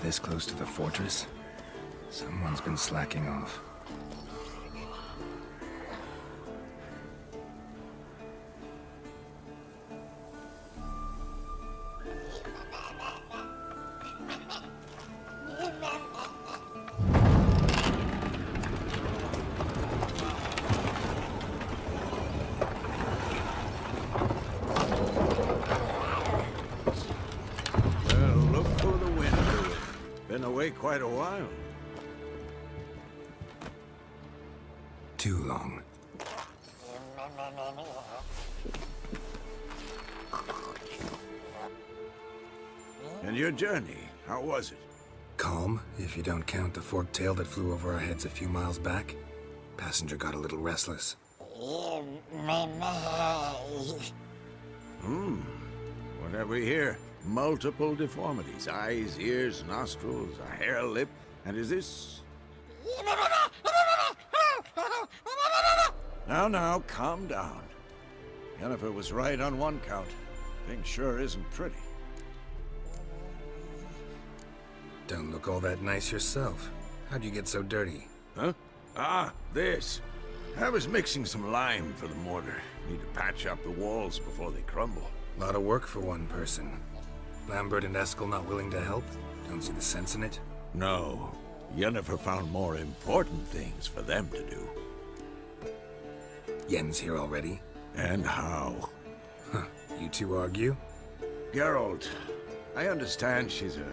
this close to the fortress? Someone's been slacking off. Quite a while. Too long. And your journey, how was it? Calm, if you don't count the forked tail that flew over our heads a few miles back. Passenger got a little restless. What have we here? Multiple deformities. Eyes, ears, nostrils, a hair lip. And is this... Now, calm down. Yennefer was right on one count. Thing sure isn't pretty. Don't look all that nice yourself. How'd you get so dirty? Huh? This. I was mixing some lime for the mortar. Need to patch up the walls before they crumble. Lot of work for one person. Lambert and Eskel not willing to help? Don't see the sense in it? No. Yennefer found more important things for them to do. Yen's here already? And how? Huh. You two argue? Geralt, I understand she's a...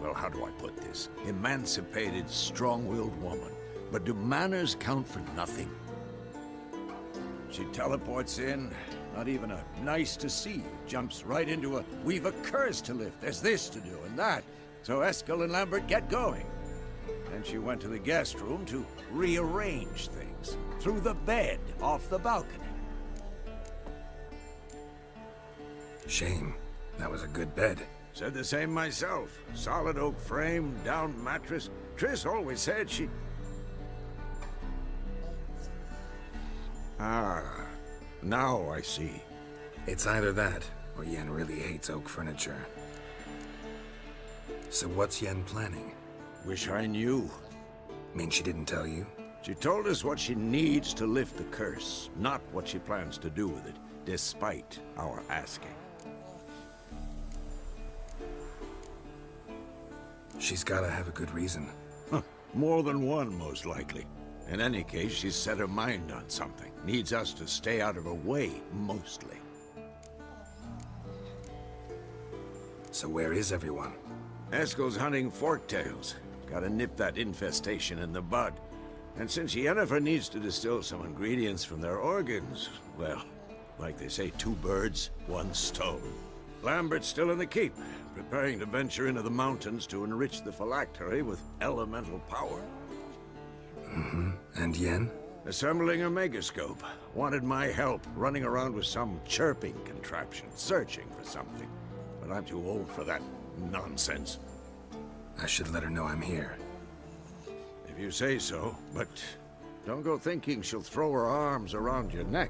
well, how do I put this? Emancipated, strong-willed woman. But do manners count for nothing? She teleports in, not even a nice to see you, jumps right into a, we've a curse to lift, there's this to do and that. So Eskel and Lambert get going. Then she went to the guest room to rearrange things. Through the bed, off the balcony. Shame. That was a good bed. Said the same myself. Solid oak frame, down mattress. Triss always said she... Now I see. It's either that, or Yen really hates oak furniture. So what's Yen planning? Wish I knew. Mean she didn't tell you? She told us what she needs to lift the curse, not what she plans to do with it, despite our asking. She's gotta have a good reason. More than one, most likely. In any case, she's set her mind on something. Needs us to stay out of her way, mostly. So where is everyone? Eskel's hunting forktails. Gotta nip that infestation in the bud. And since Yennefer needs to distill some ingredients from their organs, well, like they say, 2 birds, 1 stone. Lambert's still in the keep, preparing to venture into the mountains to enrich the phylactery with elemental power. And Yen? Assembling a megascope. Wanted my help running around with some chirping contraption, searching for something. But I'm too old for that nonsense. I should let her know I'm here. If you say so, but don't go thinking she'll throw her arms around your neck.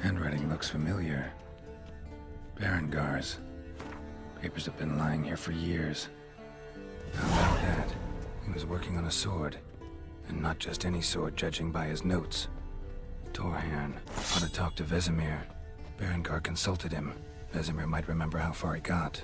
Handwriting looks familiar. Berengar's. Papers have been lying here for years. How about that? He was working on a sword. And not just any sword, judging by his notes. Torhern. Ought to talk to Vesemir. Berengar consulted him. Vesemir might remember how far he got.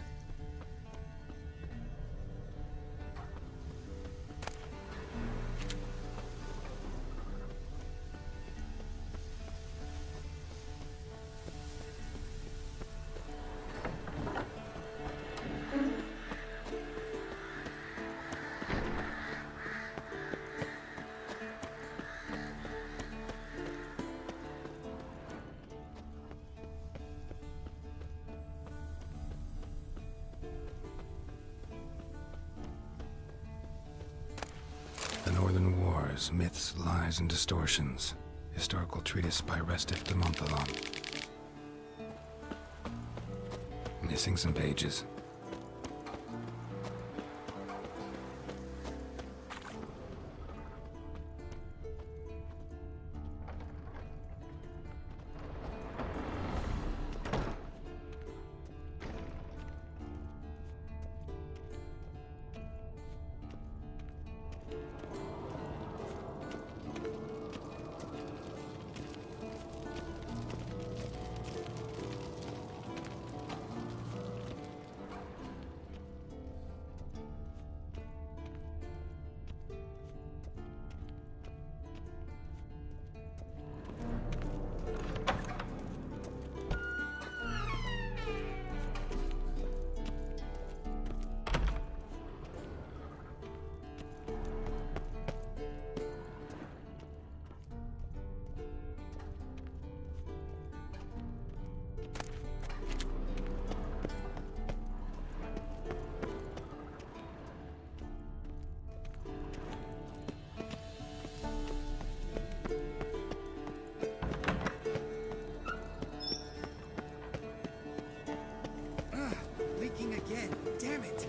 Wars, Myths, Lies, and Distortions. Historical treatise by Restif de Montholon. Missing some pages. Again, damn it!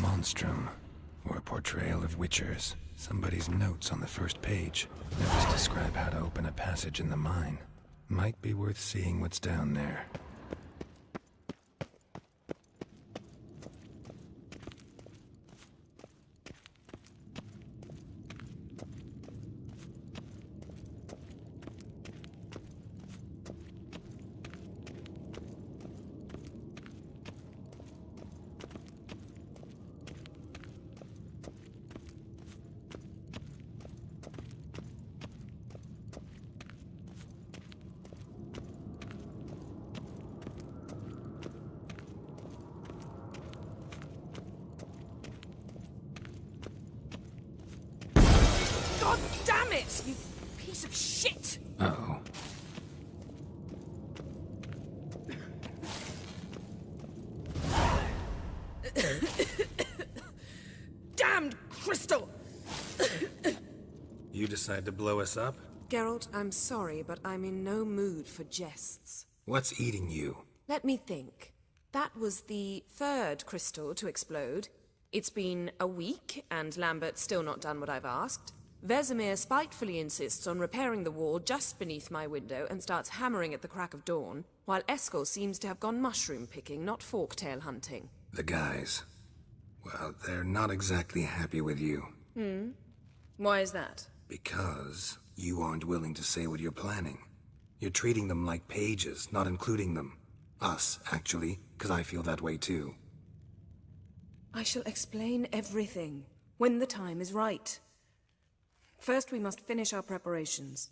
Monstrum, or a portrayal of witchers. Somebody's notes on the first page. Notes describe how to open a passage in the mine. Might be worth seeing what's down there. God damn it, you piece of shit! Uh-oh. Damned crystal! You decide to blow us up? Geralt, I'm sorry, but I'm in no mood for jests. What's eating you? Let me think. That was the third crystal to explode. It's been a week, and Lambert's still not done what I've asked. Vesemir spitefully insists on repairing the wall just beneath my window and starts hammering at the crack of dawn, while Eskel seems to have gone mushroom picking, not forktail hunting. The guys. Well, they're not exactly happy with you. Why is that? Because you aren't willing to say what you're planning. You're treating them like pages, not including them. Us, actually, because I feel that way too. I shall explain everything, when the time is right. First, we must finish our preparations.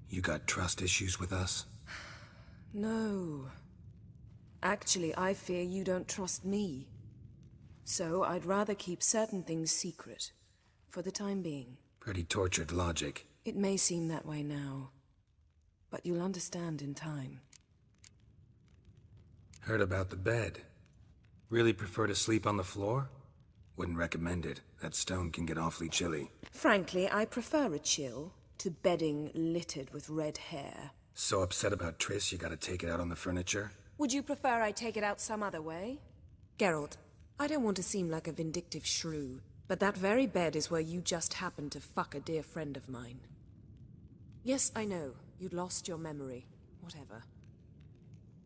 You got trust issues with us? No. Actually, I fear you don't trust me. So, I'd rather keep certain things secret, for the time being. Pretty tortured logic. It may seem that way now, but you'll understand in time. Heard about the bed. Really prefer to sleep on the floor? Wouldn't recommend it. That stone can get awfully chilly. Frankly, I prefer a chill to bedding littered with red hair. So upset about Triss you gotta take it out on the furniture? Would you prefer I take it out some other way? Geralt, I don't want to seem like a vindictive shrew, but that very bed is where you just happened to fuck a dear friend of mine. Yes, I know. You'd lost your memory. Whatever.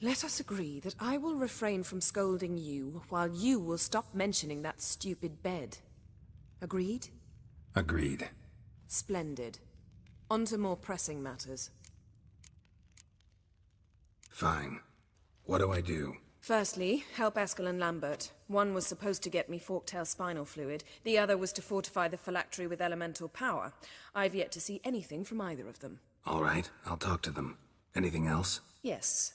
Let us agree that I will refrain from scolding you, while you will stop mentioning that stupid bed. Agreed? Agreed. Splendid. On to more pressing matters. Fine. What do I do? Firstly, help Eskel and Lambert. One was supposed to get me forktail spinal fluid, the other was to fortify the phylactery with elemental power. I've yet to see anything from either of them. All right, I'll talk to them. Anything else? Yes.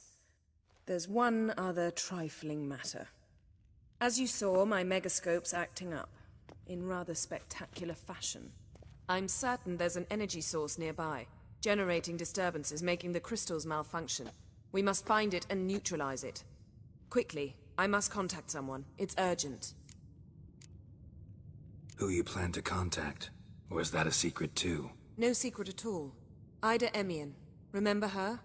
There's one other trifling matter. As you saw, my megascope's acting up, in rather spectacular fashion. I'm certain there's an energy source nearby, generating disturbances, making the crystals malfunction. We must find it and neutralize it. Quickly, I must contact someone. It's urgent. Who you plan to contact? Or is that a secret too? No secret at all. Ida Emean. Remember her?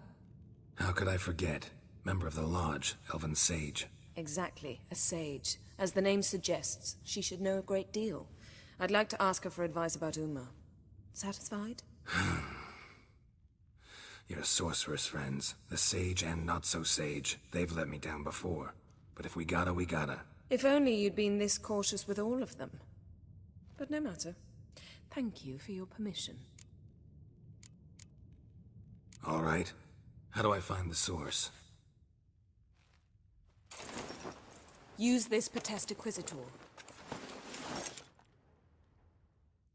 How could I forget? Member of the Lodge, Elven Sage. Exactly, a sage. As the name suggests, she should know a great deal. I'd like to ask her for advice about Uma. Satisfied? Your sorceress friends, the sage and not-so-sage, they've let me down before. But if we gotta, we gotta. If only you'd been this cautious with all of them. But no matter. Thank you for your permission. All right. How do I find the source? Use this Potest Acquisitor.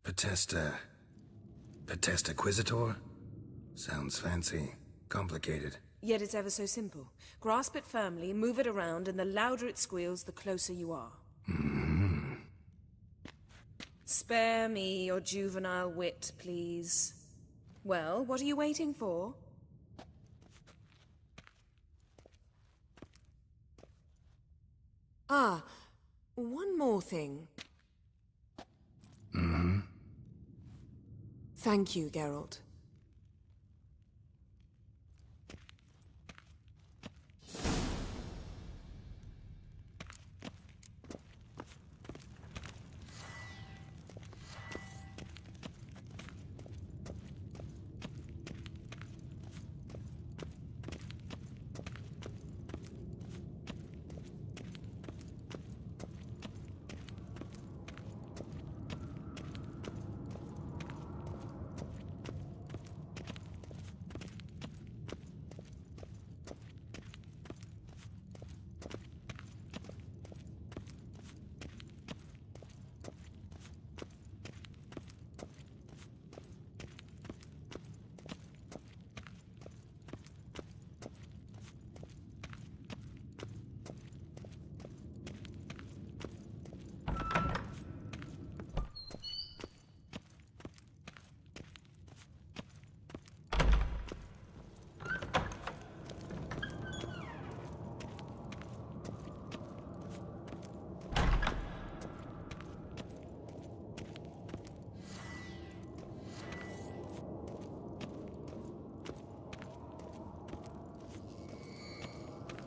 Potest Acquisitor? Sounds fancy. Complicated. Yet it's ever so simple. Grasp it firmly, move it around, and the louder it squeals, the closer you are. Mm-hmm. Spare me your juvenile wit, please. Well, what are you waiting for? Ah, one more thing. Mm-hmm. Thank you, Geralt.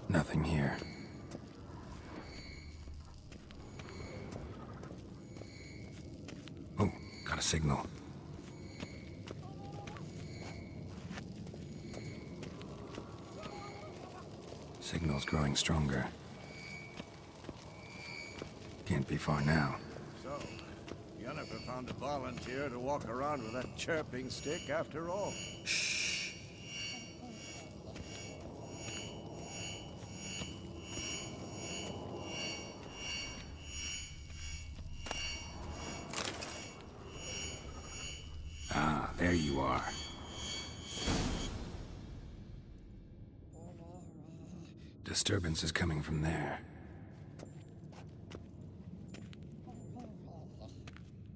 Nothing here. Oh, got a signal. Signal's growing stronger. Can't be far now. So, Yennefer found a volunteer to walk around with that chirping stick after all. Shh. Ah, there you are. Disturbance is coming from there.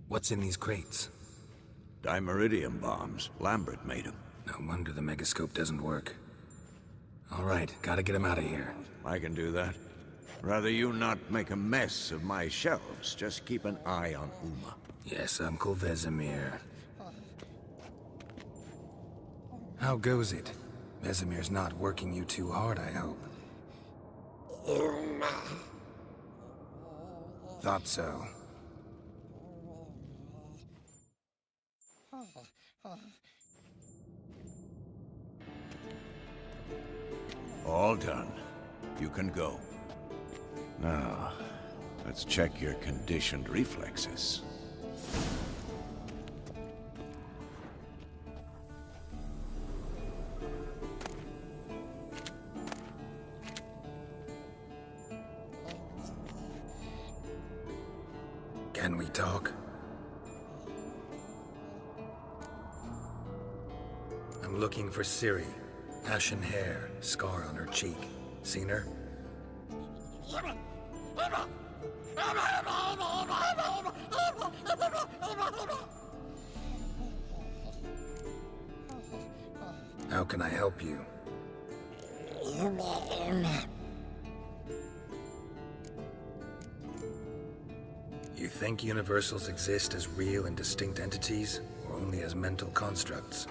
What's in these crates? Dimeridium bombs. Lambert made them. No wonder the megascope doesn't work. All right, gotta get him out of here. I can do that. Rather you not make a mess of my shelves. Just keep an eye on Uma. Yes, Uncle Vesemir. How goes it? Vesemir's not working you too hard, I hope. Thought so. All done. You can go. Now, let's check your conditioned reflexes. Can we talk? I'm looking for Ciri. Ashen hair, scar on her cheek. Seen her? How can I help you? You think universals exist as real and distinct entities, or only as mental constructs?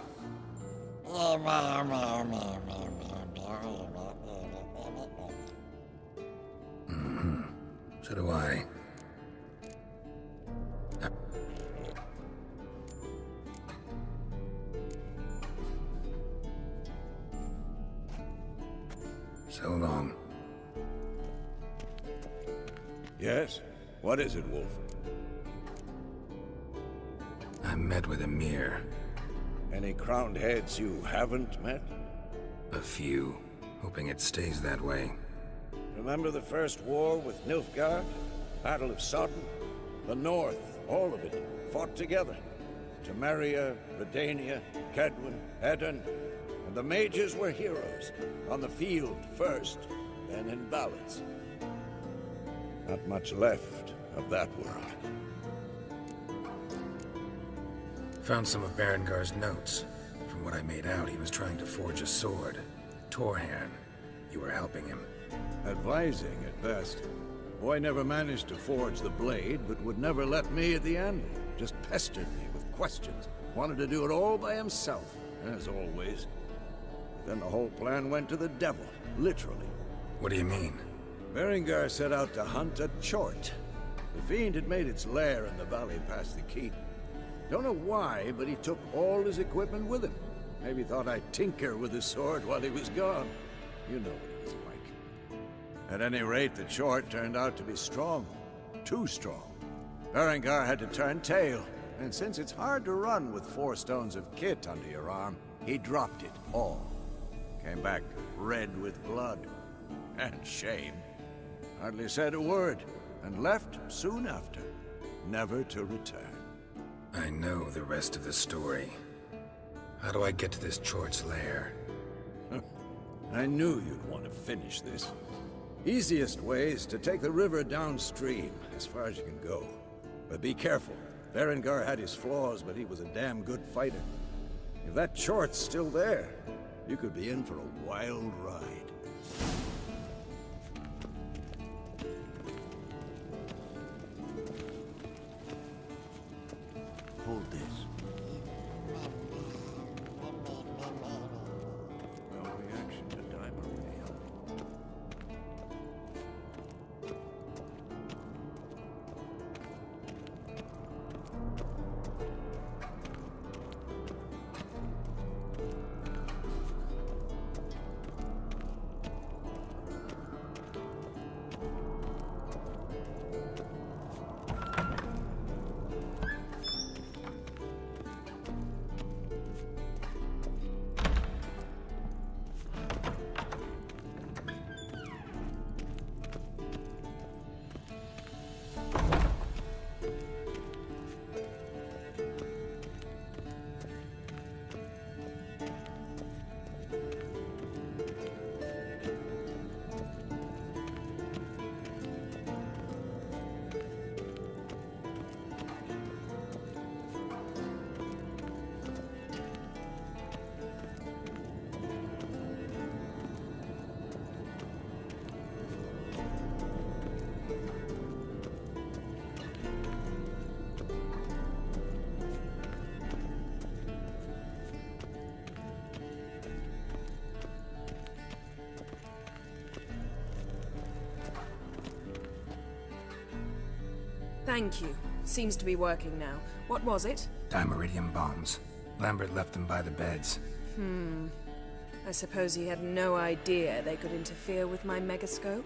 So do I. So long. Yes? What is it, Wolf? I met with Emir. Any crowned heads you haven't met? A few. Hoping it stays that way. Remember the first war with Nilfgaard? Battle of Sodden? The North, all of it, fought together. Temeria, Redania, Kedwin, Edan, and the mages were heroes. On the field first, then in ballads. Not much left of that world. Found some of Berengar's notes. From what I made out, he was trying to forge a sword. Torhan. You were helping him. Advising at best. Boy never managed to forge the blade, but would never let me at the end. Just pestered me with questions. Wanted to do it all by himself, as always. Then the whole plan went to the devil, literally. What do you mean? Berengar set out to hunt a chort. The fiend had made its lair in the valley past the keep. Don't know why, but he took all his equipment with him. Maybe thought I'd tinker with his sword while he was gone. You know what he was like. At any rate, the chort turned out to be strong. Too strong. Berengar had to turn tail, and since it's hard to run with 4 stones of kit under your arm, he dropped it all. Came back red with blood. And shame. Hardly said a word, and left soon after, never to return. I know the rest of the story. How do I get to this Chort's lair? I knew you'd want to finish this. Easiest way is to take the river downstream, as far as you can go. But be careful. Berengar had his flaws, but he was a damn good fighter. If that Chort's still there, you could be in for a wild ride. Hold this. No reaction to diamond ale. Thank you. Seems to be working now. What was it? Dimeridium bombs. Lambert left them by the beds. I suppose he had no idea they could interfere with my megascope?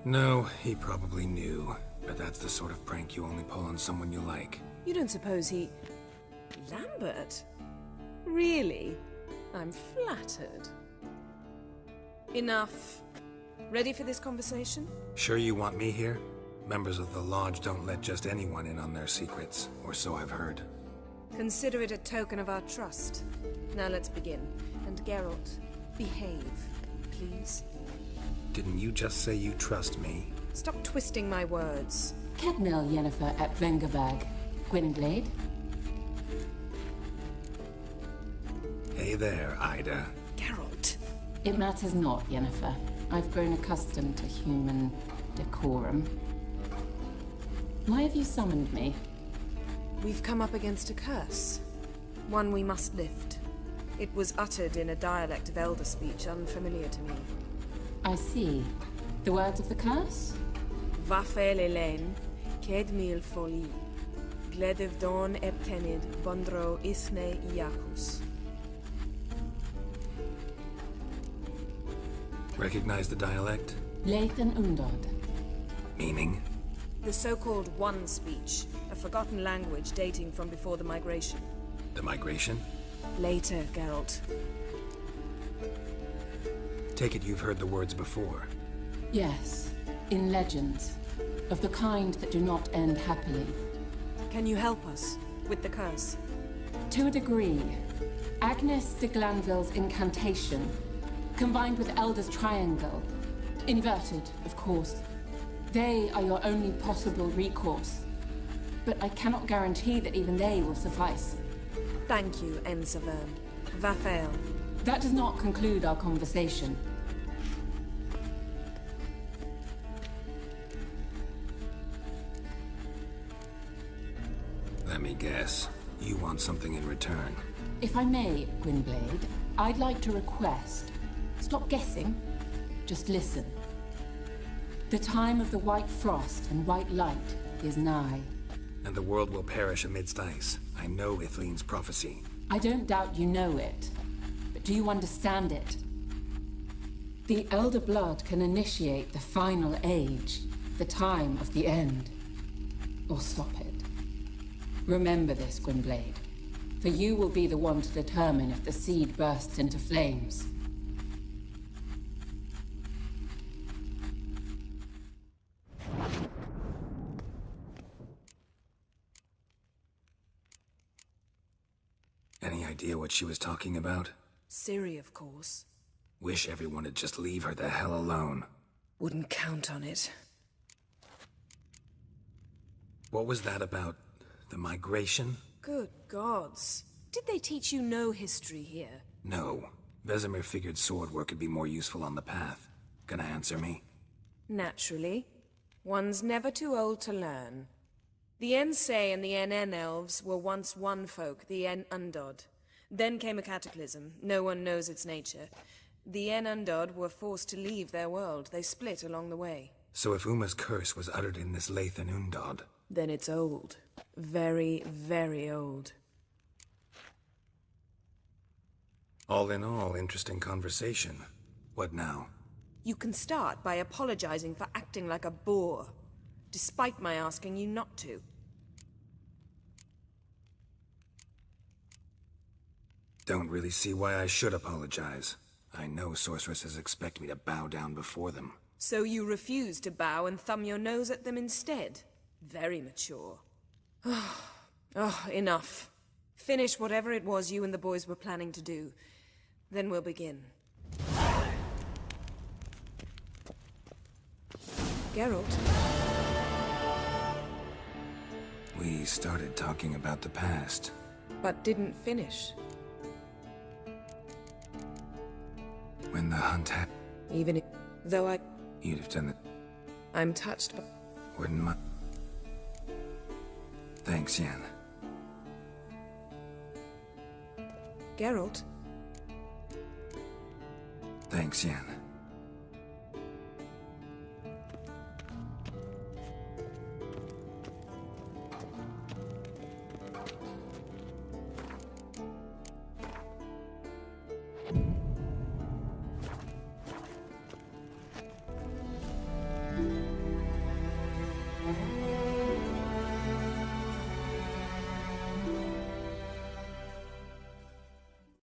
No, he probably knew. But that's the sort of prank you only pull on someone you like. You don't suppose he... Lambert? Really? I'm flattered. Enough. Ready for this conversation? Sure you want me here? Members of the Lodge don't let just anyone in on their secrets, or so I've heard. Consider it a token of our trust. Now let's begin. And Geralt, behave, please. Didn't you just say you trust me? Stop twisting my words. Kednel Yennefer at Berengar, Gwynblade. Hey there, Ida. Geralt. It matters not, Yennefer. I've grown accustomed to human decorum. Why have you summoned me? We've come up against a curse. One we must lift. It was uttered in a dialect of Elder speech unfamiliar to me. I see. The words of the curse? Vafel Elaine, Ked mil foli, Gledev don eptenid, Bondro isne iacus. Recognize the dialect? Leithen Undod. Meaning? The so-called One speech, a forgotten language dating from before the migration. The migration? Later, Geralt. Take it you've heard the words before. Yes, in legends. Of the kind that do not end happily. Can you help us with the curse? To a degree. Agnes de Glanville's incantation, combined with Elder's triangle. Inverted, of course. They are your only possible recourse. But I cannot guarantee that even they will suffice. Thank you, Ensavern. Vafel. That does not conclude our conversation. Let me guess. You want something in return. If I may, Gwynblade, I'd like to request. Stop guessing. Just listen. The time of the white frost and white light is nigh. And the world will perish amidst ice. I know Ithleen's prophecy. I don't doubt you know it. But do you understand it? The Elder Blood can initiate the final age, the time of the end. Or stop it. Remember this, Gwynblade. For you will be the one to determine if the seed bursts into flames. Any idea what she was talking about? Ciri, of course. Wish everyone would just leave her the hell alone. Wouldn't count on it. What was that about? The migration? Good gods. Did they teach you no history here? No. Vesemir figured sword work could be more useful on the path. Gonna answer me? Naturally. One's never too old to learn. The Ensei and the NN elves were once one folk, the En Undod. Then came a cataclysm. No one knows its nature. The En Undod were forced to leave their world. They split along the way. So if Uma's curse was uttered in this Leithen Undod... Then it's old. Very, very old. All in all, interesting conversation. What now? You can start by apologizing for acting like a boor, despite my asking you not to. Don't really see why I should apologize. I know sorceresses expect me to bow down before them. So you refuse to bow and thumb your nose at them instead? Very mature. Oh, enough. Finish whatever it was you and the boys were planning to do. Then we'll begin. Geralt? We started talking about the past. But didn't finish. When the hunt had... Even if... Though You'd have done it. I'm touched by... Wouldn't my... Thanks, Yen. Geralt? Thanks, Yen.